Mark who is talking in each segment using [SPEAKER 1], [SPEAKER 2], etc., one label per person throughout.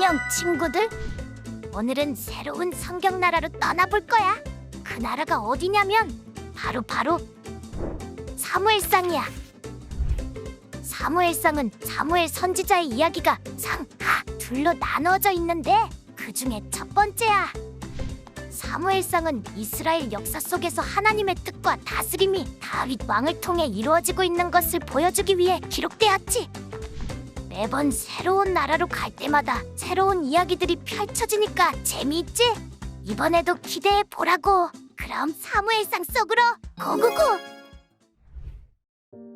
[SPEAKER 1] 안녕 친구들. 오늘은 새로운 성경 나라로 떠나볼 거야. 그 나라가 어디냐면 바로 사무엘상이야. 사무엘상은 사무엘 선지자의 이야기가 상, 하, 둘로 나누어져 있는데 그 중에 첫 번째야. 사무엘상은 이스라엘 역사 속에서 하나님의 뜻과 다스림이 다윗 왕을 통해 이루어지고 있는 것을 보여주기 위해 기록되었지. 매번 새로운 나라로 갈 때마다 새로운 이야기들이 펼쳐지니까 재미있지? 이번에도 기대해 보라고. 그럼 사무엘상 속으로 고고고!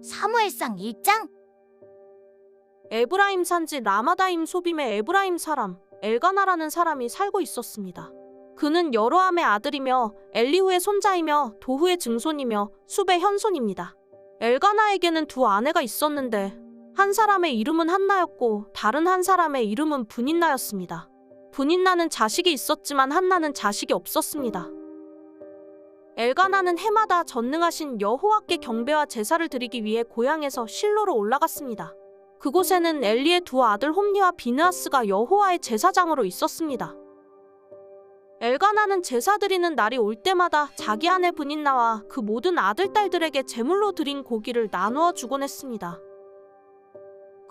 [SPEAKER 1] 사무엘상 1장.
[SPEAKER 2] 에브라임 산지 라마다임 소빔의 에브라임 사람 엘가나라는 사람이 살고 있었습니다. 그는 여로함의 아들이며 엘리후의 손자이며 도후의 증손이며 숲의 현손입니다. 엘가나에게는 두 아내가 있었는데 한 사람의 이름은 한나였고 다른 한 사람의 이름은 분인나였습니다. 분인나는 자식이 있었지만 한나는 자식이 없었습니다. 엘가나는 해마다 전능하신 여호와께 경배와 제사를 드리기 위해 고향에서 실로로 올라갔습니다. 그곳에는 엘리의 두 아들 홈니와 비느하스가 여호와의 제사장으로 있었습니다. 엘가나는 제사 드리는 날이 올 때마다 자기 아내 분인나와 그 모든 아들, 딸들에게 제물로 드린 고기를 나누어 주곤 했습니다.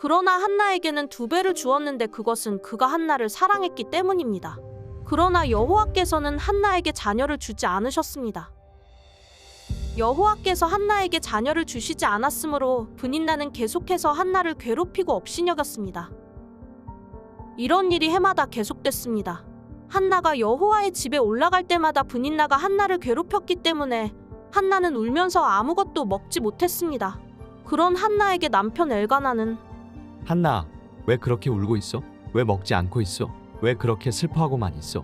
[SPEAKER 2] 그러나 한나에게는 2배를 주었는데 그것은 그가 한나를 사랑했기 때문입니다. 그러나 여호와께서는 한나에게 자녀를 주지 않으셨습니다. 여호와께서 한나에게 자녀를 주시지 않았으므로 분인나는 계속해서 한나를 괴롭히고 업신여겼습니다. 이런 일이 해마다 계속됐습니다. 한나가 여호와의 집에 올라갈 때마다 분인나가 한나를 괴롭혔기 때문에 한나는 울면서 아무것도 먹지 못했습니다. 그런 한나에게 남편 엘가나는
[SPEAKER 3] 한나, 왜 그렇게 울고 있어? 왜 먹지 않고 있어? 왜 그렇게 슬퍼하고만 있어?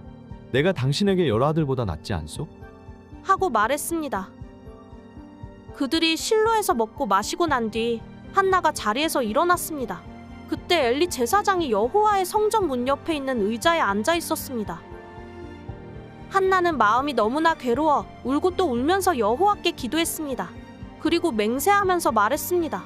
[SPEAKER 3] 내가 당신에게 여러 아들보다 낫지 않소?
[SPEAKER 2] 하고 말했습니다. 그들이 실로에서 먹고 마시고 난 뒤 한나가 자리에서 일어났습니다. 그때 엘리 제사장이 여호와의 성전 문 옆에 있는 의자에 앉아 있었습니다. 한나는 마음이 너무나 괴로워 울고 또 울면서 여호와께 기도했습니다. 그리고 맹세하면서 말했습니다.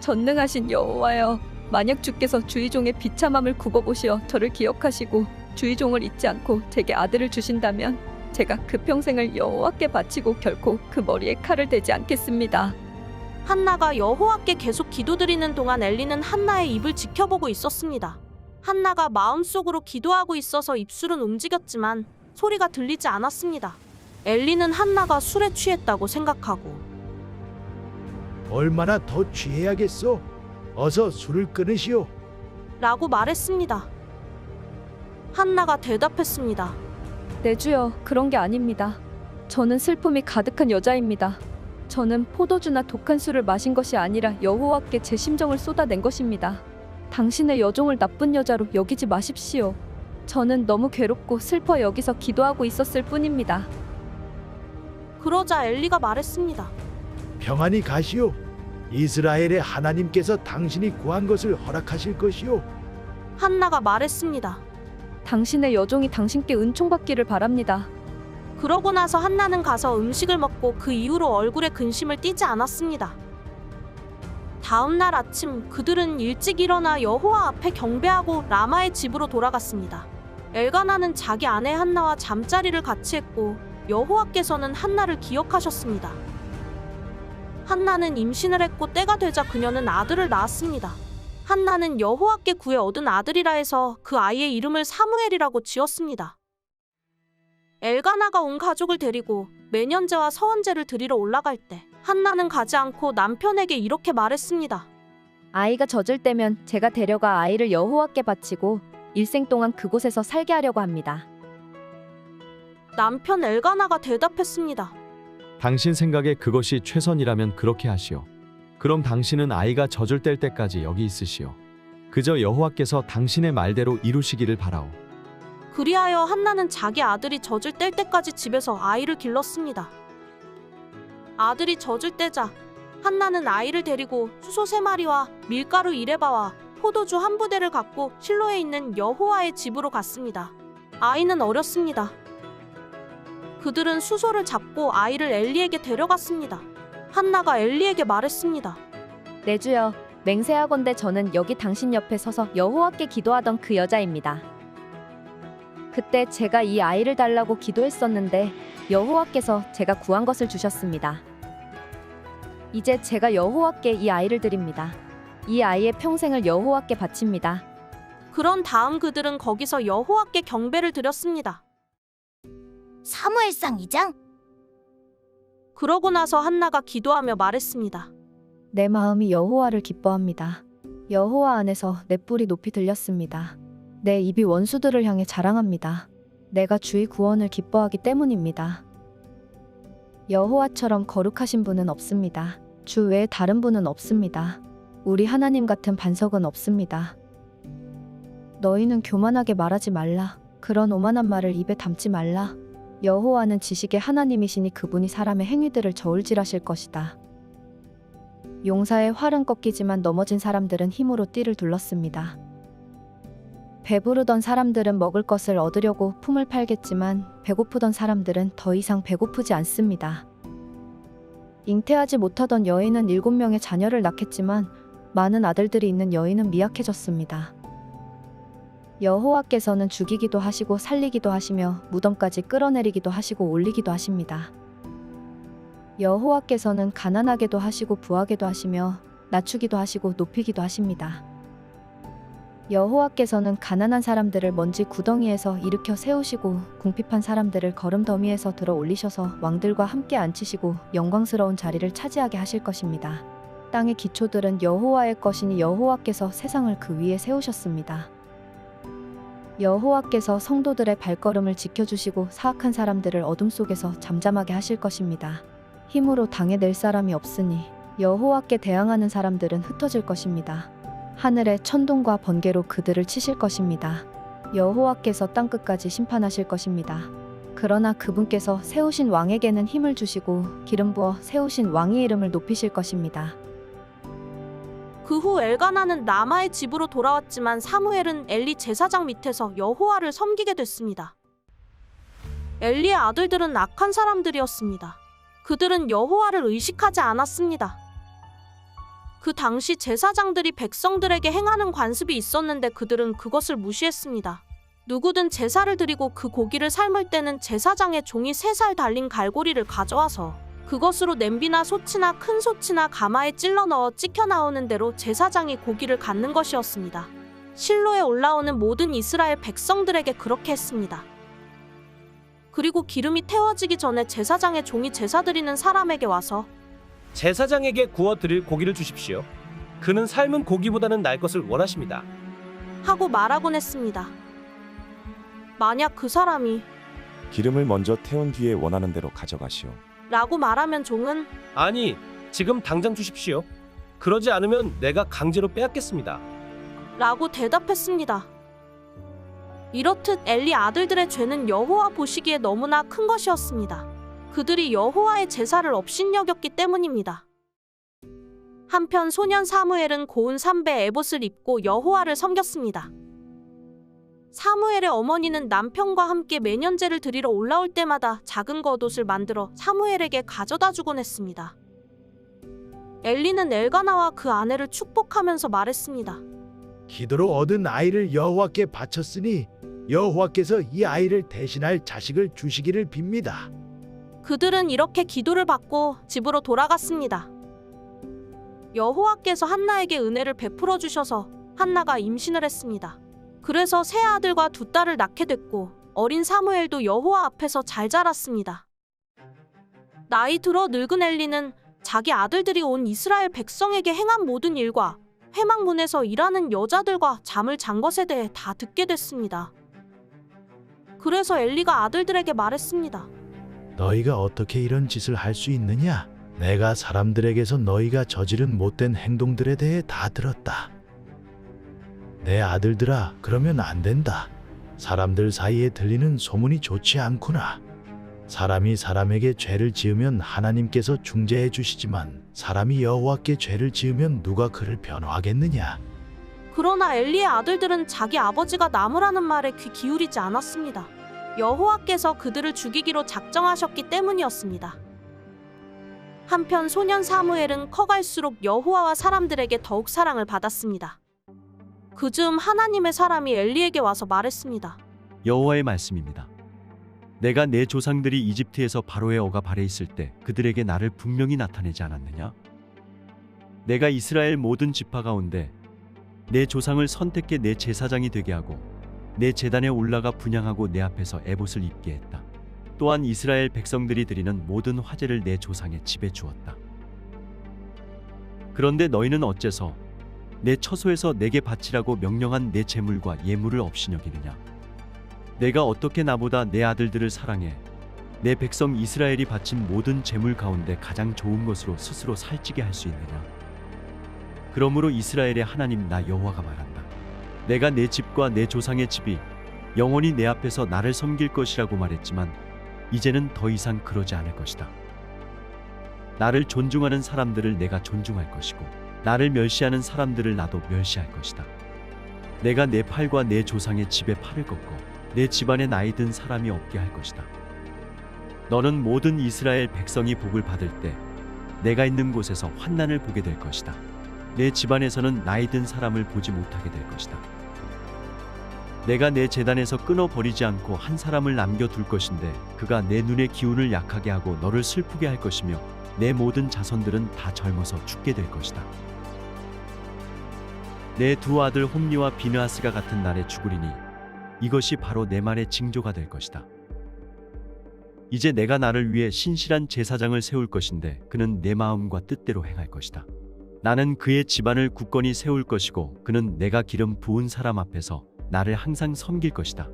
[SPEAKER 4] 전능하신 여호와여, 만약 주께서 주의 종의 비참함을 굽어보시어 저를 기억하시고 주의 종을 잊지 않고 제게 아들을 주신다면 제가 그 평생을 여호와께 바치고 결코 그 머리에 칼을 대지 않겠습니다.
[SPEAKER 2] 한나가 여호와께 계속 기도드리는 동안 엘리는 한나의 입을 지켜보고 있었습니다. 한나가 마음속으로 기도하고 있어서 입술은 움직였지만 소리가 들리지 않았습니다. 엘리는 한나가 술에 취했다고 생각하고
[SPEAKER 5] 얼마나 더 취해야겠소? 어서 술을 끊으시오.
[SPEAKER 2] 라고 말했습니다. 한나가 대답했습니다.
[SPEAKER 4] 내 주여, 그런 게 아닙니다. 저는 슬픔이 가득한 여자입니다. 저는 포도주나 독한 술을 마신 것이 아니라 여호와께 제 심정을 쏟아낸 것입니다. 당신의 여종을 나쁜 여자로 여기지 마십시오. 저는 너무 괴롭고 슬퍼 여기서 기도하고 있었을 뿐입니다.
[SPEAKER 2] 그러자 엘리가 말했습니다.
[SPEAKER 5] 평안히 가시오. 이스라엘의 하나님께서 당신이 구한 것을 허락하실 것이오.
[SPEAKER 2] 한나가 말했습니다.
[SPEAKER 4] 당신의 여종이 당신께 은총받기를 바랍니다.
[SPEAKER 2] 그러고 나서 한나는 가서 음식을 먹고 그 이후로 얼굴에 근심을 띠지 않았습니다. 다음 날 아침 그들은 일찍 일어나 여호와 앞에 경배하고 라마의 집으로 돌아갔습니다. 엘가나는 자기 아내 한나와 잠자리를 같이 했고 여호와께서는 한나를 기억하셨습니다. 한나는 임신을 했고 때가 되자 그녀는 아들을 낳았습니다. 한나는 여호와께 구해 얻은 아들이라 해서 그 아이의 이름을 사무엘이라고 지었습니다. 엘가나가 온 가족을 데리고 매년제와 서원제를 드리러 올라갈 때 한나는 가지 않고 남편에게 이렇게 말했습니다.
[SPEAKER 4] 아이가 젖을 때면 제가 데려가 아이를 여호와께 바치고 일생 동안 그곳에서 살게 하려고 합니다.
[SPEAKER 2] 남편 엘가나가 대답했습니다.
[SPEAKER 3] 당신 생각에 그것이 최선이라면 그렇게 하시오. 그럼 당신은 아이가 젖을 뗄 때까지 여기 있으시오. 그저 여호와께서 당신의 말대로 이루시기를 바라오.
[SPEAKER 2] 그리하여 한나는 자기 아들이 젖을 뗄 때까지 집에서 아이를 길렀습니다. 아들이 젖을 떼자 한나는 아이를 데리고 수소 3마리와 밀가루 1에바와 포도주 1부대를 갖고 실로에 있는 여호와의 집으로 갔습니다. 아이는 어렸습니다. 그들은 수소를 잡고 아이를 엘리에게 데려갔습니다. 한나가 엘리에게 말했습니다.
[SPEAKER 4] 내 주여, 맹세하건대 저는 여기 당신 옆에 서서 여호와께 기도하던 그 여자입니다. 그때 제가 이 아이를 달라고 기도했었는데 여호와께서 제가 구한 것을 주셨습니다. 이제 제가 여호와께 이 아이를 드립니다. 이 아이의 평생을 여호와께 바칩니다.
[SPEAKER 2] 그런 다음 그들은 거기서 여호와께 경배를 드렸습니다.
[SPEAKER 1] 사무엘상 2장.
[SPEAKER 2] 그러고 나서 한나가 기도하며 말했습니다.
[SPEAKER 4] 내 마음이 여호와를 기뻐합니다. 여호와 안에서 내 뿔이 높이 들렸습니다. 내 입이 원수들을 향해 자랑합니다. 내가 주의 구원을 기뻐하기 때문입니다. 여호와처럼 거룩하신 분은 없습니다. 주 외에 다른 분은 없습니다. 우리 하나님 같은 반석은 없습니다. 너희는 교만하게 말하지 말라. 그런 오만한 말을 입에 담지 말라. 여호와는 지식의 하나님이시니 그분이 사람의 행위들을 저울질하실 것이다. 용사의 활은 꺾이지만 넘어진 사람들은 힘으로 띠를 둘렀습니다. 배부르던 사람들은 먹을 것을 얻으려고 품을 팔겠지만 배고프던 사람들은 더 이상 배고프지 않습니다. 잉태하지 못하던 여인은 7명의 자녀를 낳겠지만 많은 아들들이 있는 여인은 미약해졌습니다. 여호와께서는 죽이기도 하시고 살리기도 하시며 무덤까지 끌어내리기도 하시고 올리기도 하십니다. 여호와께서는 가난하게도 하시고 부하게도 하시며 낮추기도 하시고 높이기도 하십니다. 여호와께서는 가난한 사람들을 먼지 구덩이에서 일으켜 세우시고 궁핍한 사람들을 거름더미에서 들어 올리셔서 왕들과 함께 앉히시고 영광스러운 자리를 차지하게 하실 것입니다. 땅의 기초들은 여호와의 것이니 여호와께서 세상을 그 위에 세우셨습니다. 여호와께서 성도들의 발걸음을 지켜주시고 사악한 사람들을 어둠 속에서 잠잠하게 하실 것입니다. 힘으로 당해낼 사람이 없으니 여호와께 대항하는 사람들은 흩어질 것입니다. 하늘의 천둥과 번개로 그들을 치실 것입니다. 여호와께서 땅끝까지 심판하실 것입니다. 그러나 그분께서 세우신 왕에게는 힘을 주시고 기름 부어 세우신 왕의 이름을 높이실 것입니다.
[SPEAKER 2] 그 후 엘가나는 라마의 집으로 돌아왔지만 사무엘은 엘리 제사장 밑에서 여호와를 섬기게 됐습니다. 엘리의 아들들은 악한 사람들이었습니다. 그들은 여호와를 의식하지 않았습니다. 그 당시 제사장들이 백성들에게 행하는 관습이 있었는데 그들은 그것을 무시했습니다. 누구든 제사를 드리고 그 고기를 삶을 때는 제사장의 종이 3살 달린 갈고리를 가져와서 그것으로 냄비나 솥이나 큰 솥이나 가마에 찔러 넣어 찍혀 나오는 대로 제사장이 고기를 갖는 것이었습니다. 실로에 올라오는 모든 이스라엘 백성들에게 그렇게 했습니다. 그리고 기름이 태워지기 전에 제사장의 종이 제사 드리는 사람에게 와서
[SPEAKER 6] 제사장에게 구워드릴 고기를 주십시오. 그는 삶은 고기보다는 날 것을 원하십니다.
[SPEAKER 2] 하고 말하곤 했습니다. 만약 그 사람이
[SPEAKER 7] 기름을 먼저 태운 뒤에 원하는 대로 가져가시오.
[SPEAKER 2] 라고 말하면 종은
[SPEAKER 6] 아니, 지금 당장 주십시오. 그러지 않으면 내가 강제로 빼앗겠습니다.
[SPEAKER 2] 라고 대답했습니다. 이렇듯 엘리 아들들의 죄는 여호와 보시기에 너무나 큰 것이었습니다. 그들이 여호와의 제사를 업신여겼기 때문입니다. 한편 소년 사무엘은 고운 삼배 에봇을 입고 여호와를 섬겼습니다. 사무엘의 어머니는 남편과 함께 매년 제를 드리러 올라올 때마다 작은 겉옷을 만들어 사무엘에게 가져다 주곤 했습니다. 엘리는 엘가나와 그 아내를 축복하면서 말했습니다.
[SPEAKER 5] 기도로 얻은 아이를 여호와께 바쳤으니 여호와께서 이 아이를 대신할 자식을 주시기를 빕니다.
[SPEAKER 2] 그들은 이렇게 기도를 받고 집으로 돌아갔습니다. 여호와께서 한나에게 은혜를 베풀어 주셔서 한나가 임신을 했습니다. 그래서 세 아들과 2딸을 낳게 됐고 어린 사무엘도 여호와 앞에서 잘 자랐습니다. 나이 들어 늙은 엘리는 자기 아들들이 온 이스라엘 백성에게 행한 모든 일과 회막문에서 일하는 여자들과 잠을 잔 것에 대해 다 듣게 됐습니다. 그래서 엘리가 아들들에게 말했습니다.
[SPEAKER 5] 너희가 어떻게 이런 짓을 할 수 있느냐? 내가 사람들에게서 너희가 저지른 못된 행동들에 대해 다 들었다. 내 아들들아, 그러면 안 된다. 사람들 사이에 들리는 소문이 좋지 않구나. 사람이 사람에게 죄를 지으면 하나님께서 중재해 주시지만 사람이 여호와께 죄를 지으면 누가 그를 변호하겠느냐?
[SPEAKER 2] 그러나 엘리의 아들들은 자기 아버지가 나무라는 말에 귀 기울이지 않았습니다. 여호와께서 그들을 죽이기로 작정하셨기 때문이었습니다. 한편 소년 사무엘은 커갈수록 여호와와 사람들에게 더욱 사랑을 받았습니다. 그즈음 하나님의 사람이 엘리에게 와서 말했습니다.
[SPEAKER 8] 여호와의 말씀입니다. 내가 내 조상들이 이집트에서 바로의 어가 발에 있을 때 그들에게 나를 분명히 나타내지 않았느냐? 내가 이스라엘 모든 지파 가운데 내 조상을 선택해 내 제사장이 되게 하고 내 제단에 올라가 분향하고 내 앞에서 에봇을 입게 했다. 또한 이스라엘 백성들이 드리는 모든 화제를 내 조상의 집에 주었다. 그런데 너희는 어째서 내 처소에서 내게 바치라고 명령한 내 제물과 예물을 없이 여기느냐? 내가 어떻게 나보다 내 아들들을 사랑해 내 백성 이스라엘이 바친 모든 제물 가운데 가장 좋은 것으로 스스로 살찌게 할 수 있느냐? 그러므로 이스라엘의 하나님 나 여호와가 말한다. 내가 내 집과 내 조상의 집이 영원히 내 앞에서 나를 섬길 것이라고 말했지만 이제는 더 이상 그러지 않을 것이다. 나를 존중하는 사람들을 내가 존중할 것이고 나를 멸시하는 사람들을 나도 멸시할 것이다. 내가 내 팔과 내 조상의 집에 팔을 꺾고 내 집안에 나이 든 사람이 없게 할 것이다. 너는 모든 이스라엘 백성이 복을 받을 때 내가 있는 곳에서 환난을 보게 될 것이다. 내 집안에서는 나이 든 사람을 보지 못하게 될 것이다. 내가 내 제단에서 끊어버리지 않고 한 사람을 남겨둘 것인데 그가 내 눈의 기운을 약하게 하고 너를 슬프게 할 것이며 내 모든 자손들은 다 젊어서 죽게 될 것이다. 내 두 아들 홈리와 비느하스가 같은 날에 죽으리니 이것이 바로 내 말의 징조가 될 것이다. 이제 내가 나를 위해 신실한 제사장을 세울 것인데 그는 내 마음과 뜻대로 행할 것이다. 나는 그의 집안을 굳건히 세울 것이고 그는 내가 기름 부은 사람 앞에서 나를 항상 섬길 것이다.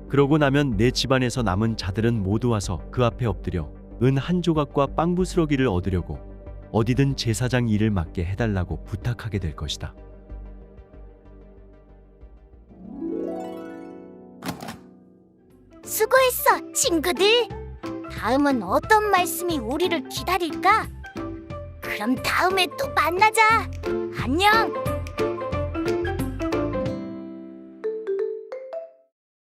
[SPEAKER 8] 그러고 나면 내 집안에서 남은 자들은 모두 와서 그 앞에 엎드려 은 한 조각과 빵 부스러기를 얻으려고 어디든 제사장 일을 맡게 해달라고 부탁하게 될 것이다.
[SPEAKER 1] 수고했어, 친구들. 다음은 어떤 말씀이 우리를 기다릴까? 그럼 다음에 또 만나자. 안녕.